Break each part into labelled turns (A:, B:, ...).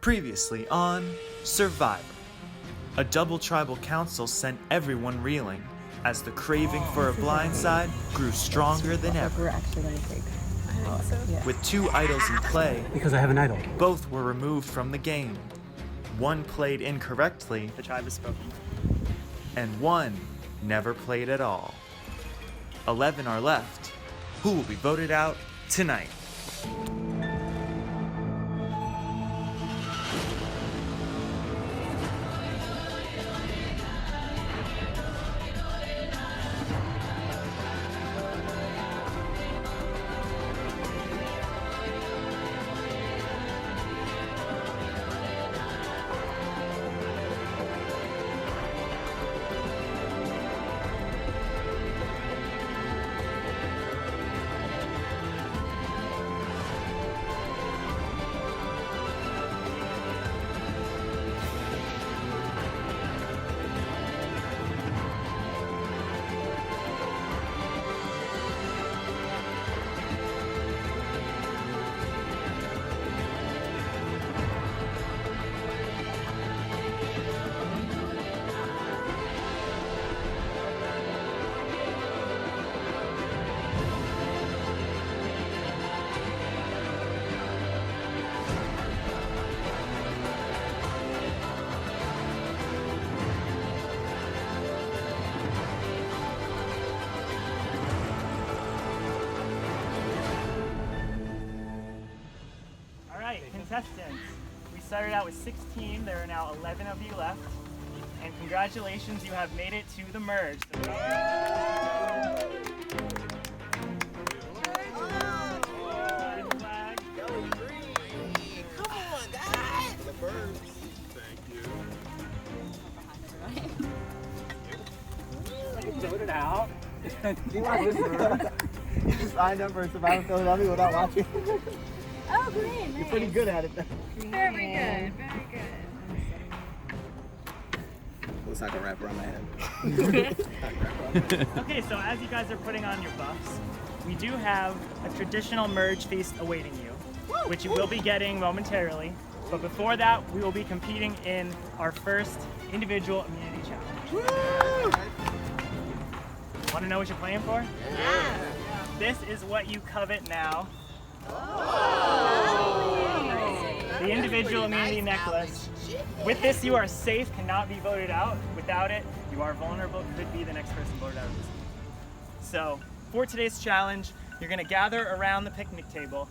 A: Previously on Survivor. A double tribal council sent everyone reeling as the craving for a blindside grew stronger than ever.
B: We're actually going to take. I think so. Yeah.
A: With two idols in play,
C: Because I have an idol.
A: both were removed from the game. One played incorrectly,
D: The tribe has spoken.
A: and one never played at all. 11 are left. Who will be voted out tonight?
D: Contestants, we started out with 16, there are now 11 of you left, and congratulations, you have made it to the merge.
E: Come on, guys! The birds. Thank you.
C: Voted out.
E: You just signed up for Survivor Philadelphia without watching.
B: Oh, great.
E: You're pretty good at it then.
B: Very good. Very good.
E: Looks like a wrap around my head.
D: Okay, so as you guys are putting on your buffs, we do have a traditional merge feast awaiting you, which you will be getting momentarily. But before that, we will be competing in our first individual immunity challenge. Want to know what you're playing for?
B: Yeah.
D: This is what you covet now. The individual immunity necklace. With this, you are safe, cannot be voted out. Without it, you are vulnerable, could be the next person voted out of this game. So, for today's challenge, you're going to gather around the picnic table,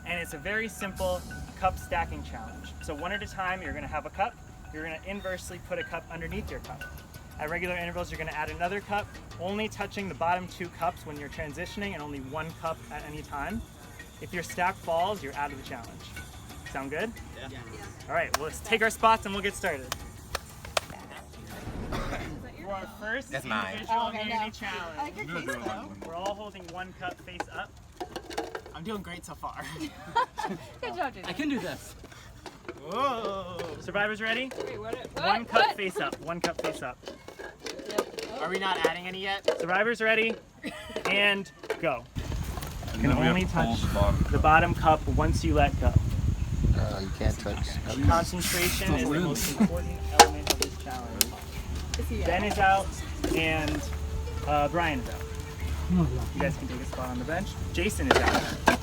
D: and it's a very simple cup stacking challenge. So one at a time, you're going to have a cup, you're going to inversely put a cup underneath your cup. At regular intervals, you're going to add another cup, only touching the bottom two cups when you're transitioning, and only one cup at any time. If your stack falls, you're out of the challenge. Sound good?
E: Yeah.
D: All right, well, let's take our spots and we'll get started. For our first individual immunity challenge,
B: I like your case though.
D: we're all holding one cup face up.
E: I'm doing great so far.
B: Good job, Jason.
C: I can do this.
D: Whoa! Survivors ready?
B: Wait, what?
D: One cup face up. One cup face up.
E: Are we not adding any yet?
D: Survivors ready? And go.
F: And
D: You can
F: then we have
D: only
F: to pull
D: touch
F: the bottom
D: the bottom cup once you let go.
E: You can't touch.
D: Concentration is the most important element of this challenge. Ben is out and Brian is out. You guys can take a spot on the bench. Jason is out.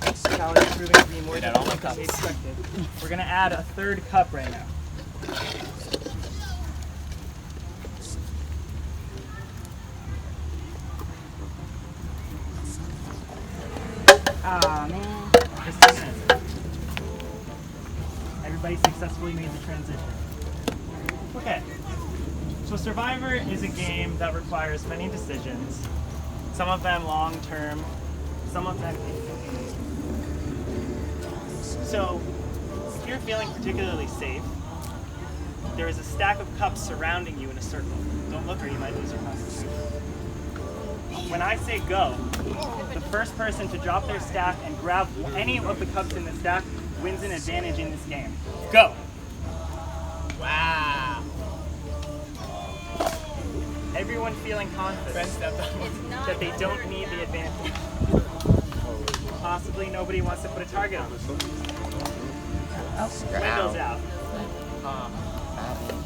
D: This challenge is proving to be more difficult than we expected. We're going to add a third cup right now.
B: Aw, man.
D: Christina. Everybody successfully made the transition. Okay. So Survivor is a game that requires many decisions. Some of them long-term, some of them instantaneous. So, if you're feeling particularly safe, there is a stack of cups surrounding you in a circle. Don't look or you might lose your concentration. When I say go, the first person to drop their stack and grab any of the cups in the stack wins an advantage in this game. Go!
E: Wow.
D: Everyone feeling confident that they don't need the advantage. Possibly nobody wants to put a target on this. Windows out.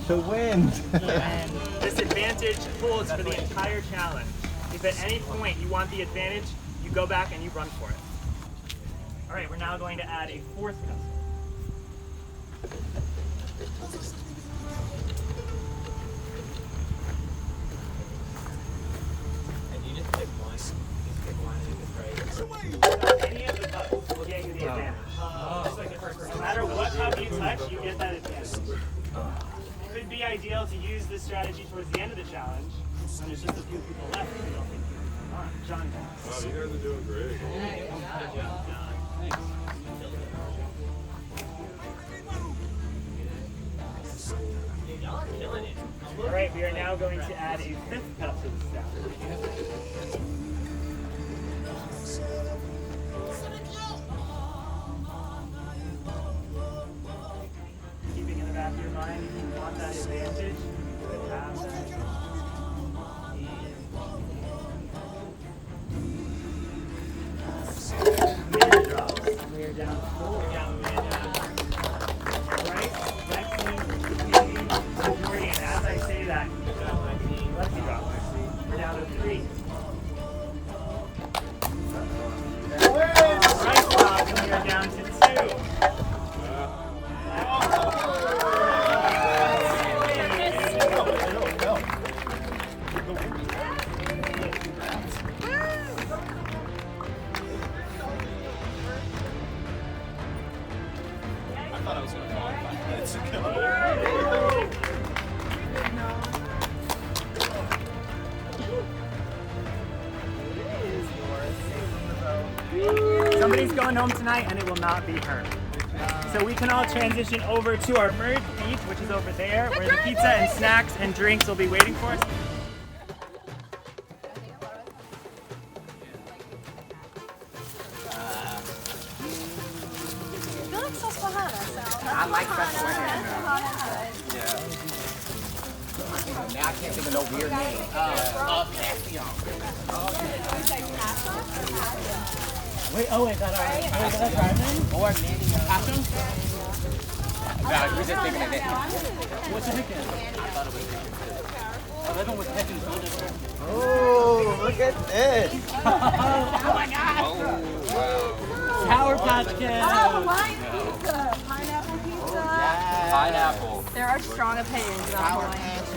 C: The wind.
D: And this advantage holds for the entire challenge. If at any point you want the advantage, you go back and you run for it. All right, we're now going to add a fourth pencil.
E: And you just pick one. You pick one and you
D: Any of the cups will get you the advantage. Just like the first person. No matter what cup you touch, you get that advantage. Could be ideal to use this strategy towards the end of the challenge when there's just a few people left who don't think you're on. John.
F: Wow, you guys are doing great.
D: All right, we are now going to add a fifth cup to the challenge. Keeping in the back of your mind, if you want that advantage, you could have that. Mid drops. We are down 4. Right? Next means majority, and as I say that, lefty drop. We're down to 3. Right drop, and we are down to 2. Somebody's going home tonight and it will not be her. So we can all transition over to our merge beach, which is over there, where the pizza and snacks and drinks will be waiting for us.
E: I like Susquehanna. Now I can't think of no weird name. Passion.
D: Wait, oh wait, that's our drive name?
E: Or Nanny Passion? No, we were just thinking of it.
D: What's your nickname?
E: I thought it was Chicken too.
D: Oh, that one was Peckin's older.
C: Oh, look at this.
D: Oh my gosh! Sour Patch Kids!
B: Oh, lime pizza. Pineapple pizza.
E: Pineapple.
B: There are strong opinions about
E: Sour
B: mine.
E: Patches.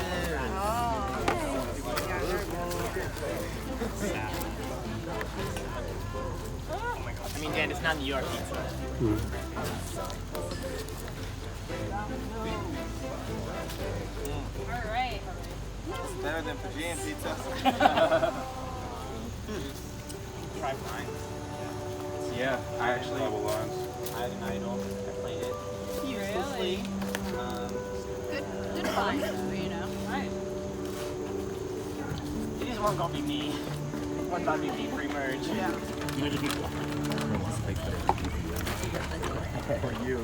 E: I mean, Dan, it's not New York pizza.
B: All right.
C: It's better than Fijian pizza.
E: Try mine.
C: Yeah, I actually.
F: Double lines.
E: I had an idol. I played it.
B: Really? Good find, you know. Right.
E: These weren't gonna be me. One thought it'd be me pre-merge. Yeah.
C: For you.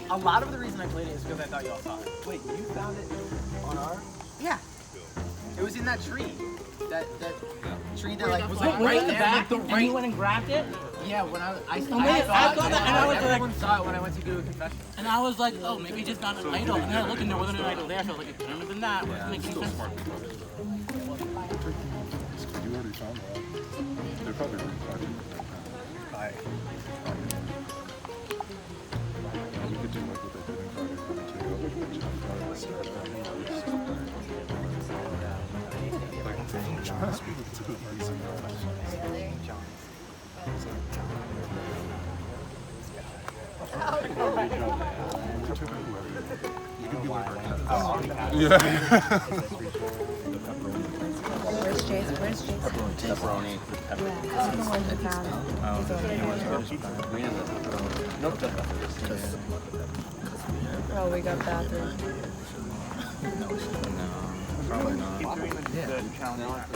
E: A lot of the reason I played it is because I thought y'all saw it.
C: Wait, you found it on our?
E: Yeah. It was in that tree. That tree that like was
D: Wait,
E: like
D: was it
E: right
D: in the
E: there.
D: back?
E: Like,
D: And you went and grabbed it?
E: yeah, when I
D: wait,
E: saw
D: I
E: it,
D: saw that and I was like-
E: everyone saw it when I went to do a confession.
G: And I was like, oh, maybe just not an idol. And then I looked and there wasn't an idol there. I felt like it couldn't have been that. Which makes sense.
F: You already found that. They're probably really
C: Hi.
F: We could do like what they did in Friday Like, trying to speak to the person. You could be like yeah.
B: Where's Jason? Where's Jason?
E: Pepperoni.
B: Yeah, he's the one who found it. He's over there. Oh, we got bathroom.
C: Probably not.
A: Keep doing the challenge.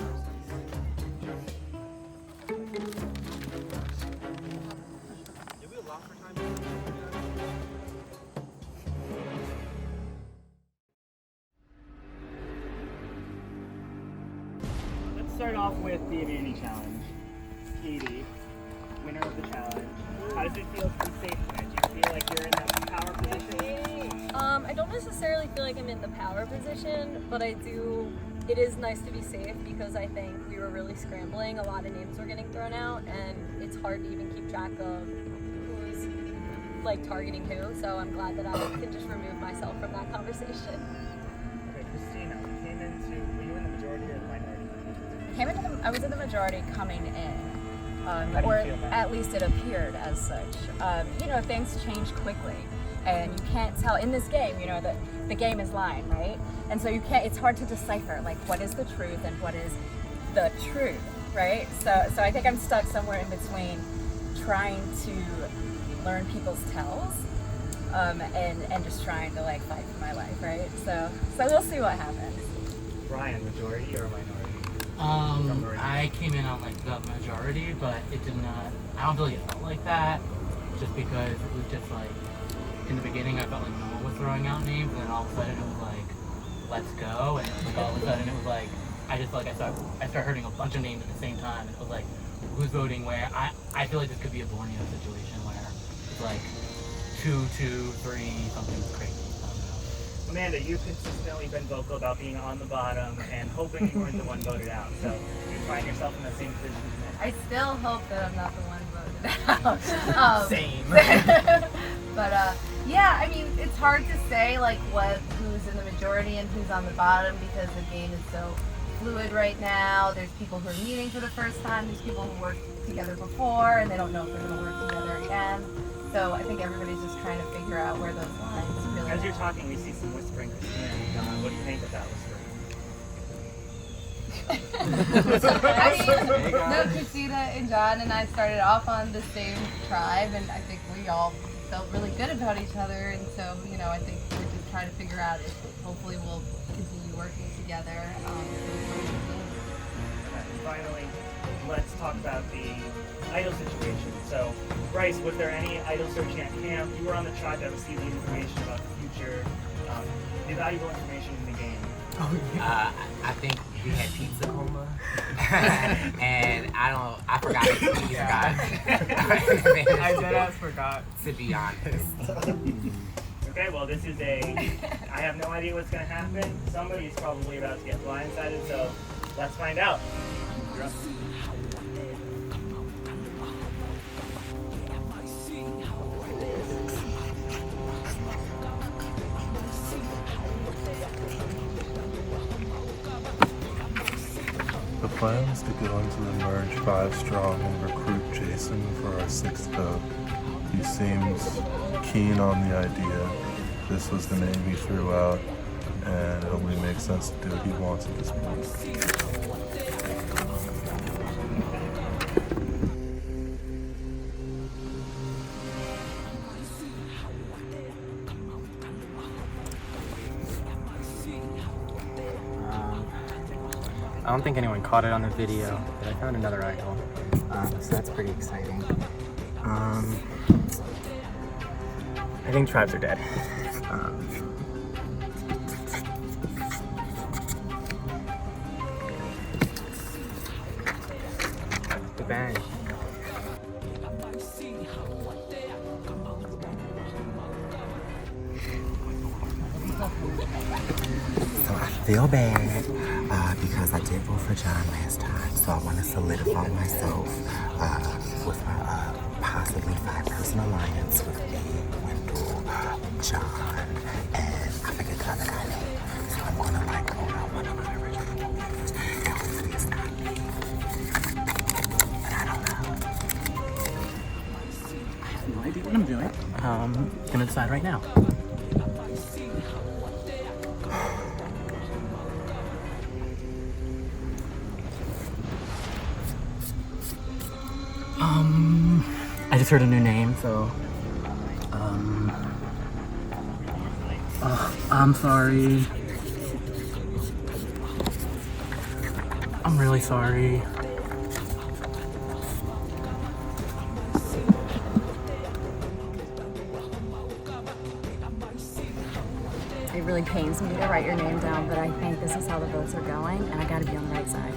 D: Let's start off with the immunity challenge. Katie, does it feel to be safe tonight? Do you feel like you're in that power position?
B: I don't necessarily feel like I'm in the power position, but I do. It is nice to be safe because I think we were really scrambling. A lot of names were getting thrown out, and it's hard to even keep track of who's like targeting who. So I'm glad that I can just remove myself from that conversation.
D: Okay, Christina, you came into, were you in the majority or the minority?
H: I was in the majority coming in,
D: How do you
H: or
D: feel now?
H: at least it appeared as such. You know, things change quickly, and you can't tell in this game. You know, the game is lying, right? And so you can't. It's hard to decipher like what is the truth and what is the truth, right? So I think I'm stuck somewhere in between, trying to learn people's tells, and just trying to like fight for my life, right? So we'll see what happens.
D: Ryan, majority or minority?
G: I came in on like the majority, but it did not. I don't feel like it felt like that, just because it was just like in the beginning I felt like no one was throwing out names, and then all of a sudden it was like, let's go, and like all of a sudden it was like I just felt like I started hearing a bunch of names at the same time, and it was like who's voting where. I feel like this could be a Borneo situation where it's like 2, 2, 3, something crazy.
D: Amanda, you've consistently been vocal about being on the bottom and hoping you weren't the one voted out. So you find yourself in the same position today.
H: I still hope that I'm not the one voted out.
E: Same.
H: But yeah, I mean, it's hard to say like who's in the majority and who's on the bottom because the game is so fluid right now. There's people who are meeting for the first time. There's people who worked together before and they don't know if they're going to work together again. So I think everybody's just trying to figure out where those lines really
D: As
H: are.
D: you're talking, we see some whispering, Christina and John. What do you think of that whispering?
H: I mean, no, Christina and John and I started off on the same tribe, and I think we all felt really good about each other. And so, you know, I think we're just trying to figure out if hopefully we'll continue working together.
D: Finally, let's talk about the idol situation. So, Bryce, was there any idol searching at camp? You were on the tribe that received the information about the future, the valuable information in the game.
E: I think we had pizza coma, and I forgot it. He forgot. I deadass forgot. To be honest.
D: Okay, well, this is I have no idea what's going to happen. Somebody's probably about to get blindsided, so let's find out. You're up.
F: The plan is to go into the merge 5 strong and recruit Jason for our 6th code. He seems keen on the idea. This was the name he threw out, and it only makes sense to do what he wants at this point.
E: I don't think anyone caught it on the video, but I found another idol, so that's pretty exciting. I think tribes are dead. The bang.
I: So I feel bad because I did vote for John last time, so I want to solidify myself with my possibly 5-person alliance with me, Wendell, John, and I forget the other guy name. So I'm gonna like vote out one of my original voters, and hopefully it's not me. But I don't know.
G: I have no idea what I'm doing. Gonna decide right now. I just heard a new name, so, I'm sorry. I'm really sorry.
H: It really pains me to write your name down, but I think this is how the votes are going, and I gotta be on the right side.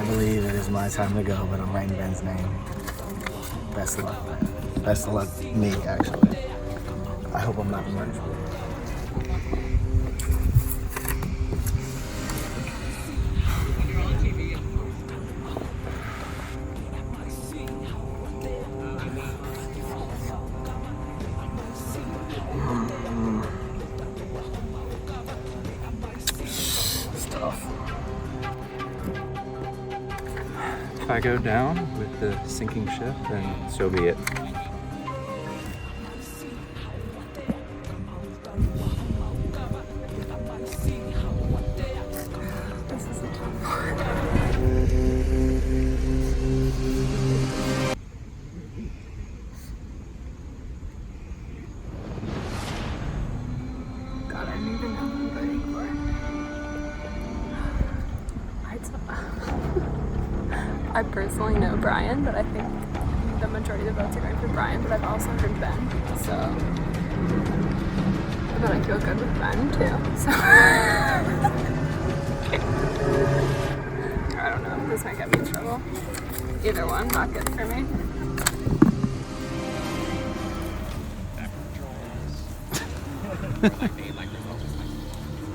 C: I believe it is my time to go, but I'm writing Ben's name. Best of luck, man. Best of luck, me, actually. I hope I'm not emerged. It's tough.
J: If I go down with the sinking ship, then so be it.
B: God, I don't even know who I'm voting for. I personally know Brian, but I think the majority of the votes are going for Brian, but I've also heard Ben, so. But I feel good with Ben too, so. I don't know, this might get me in trouble. Either one, not good for me.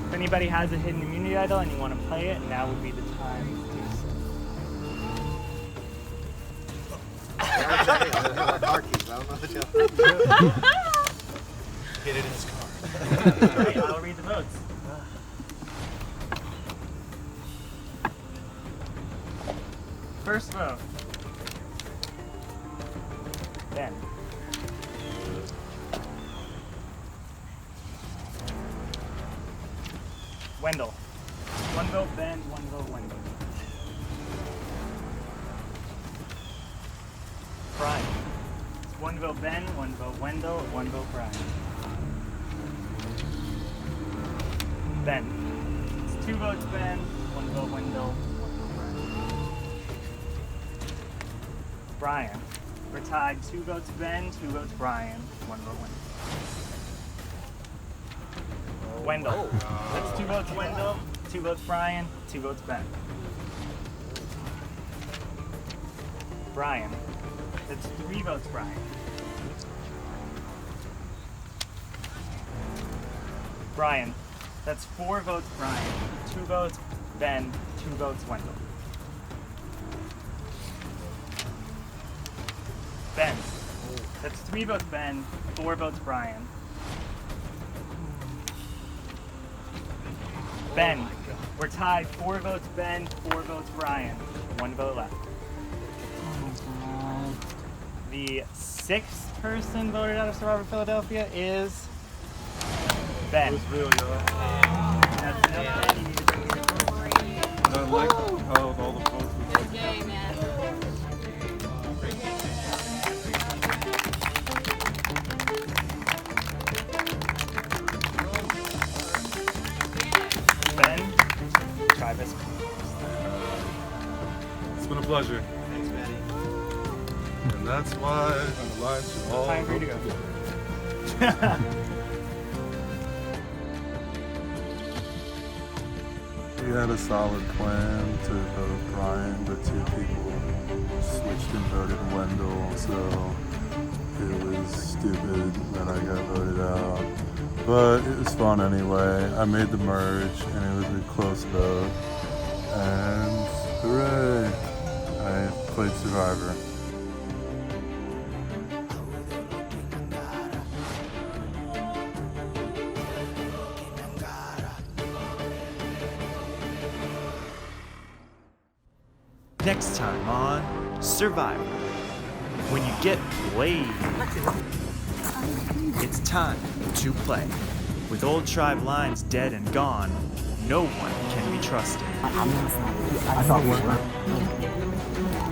D: If anybody has a hidden immunity idol and you want to play it, now would be the time to do
C: Hit it in his car.
D: so. Alright, I'll read the votes. First vote. Ben. Wendell. One vote Ben, one vote Wendell. Brian. It's one vote Ben, one vote Wendell, one vote Brian. Ben. It's two votes Ben, one vote Wendell, one vote Brian. Brian. We're tied, two votes Ben, two votes Brian, one vote Wendell. Wendell. That's two votes Wendell, two votes Brian, two votes Ben. Brian. That's three votes Brian. Brian. That's four votes Brian, two votes Ben, two votes Wendell. Ben. That's three votes Ben, four votes Brian. Ben. We're tied, four votes Ben, four votes Brian, one vote left. The sixth person voted out of Survivor Philadelphia is Ben.
F: It was real, y'all.
D: That's enough. You need to take it.
F: I like how all the votes were
B: Good game, man.
D: Ben, Travis.
F: It's been a pleasure.
C: Thanks, Benny.
F: And that's why an alliance should all
D: Time for you to
F: vote
D: go.
F: together. We had a solid plan to vote Brian, but two people switched and voted Wendell, so it was stupid that I got voted out. But it was fun anyway. I made the merge, and it was a close vote. And hooray! I played Survivor.
A: Next time on Survivor. When you get played, it's time to play. With old tribe lines dead and gone, no one can be trusted.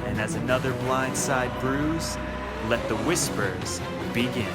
A: And as another blindside brews, let the whispers begin.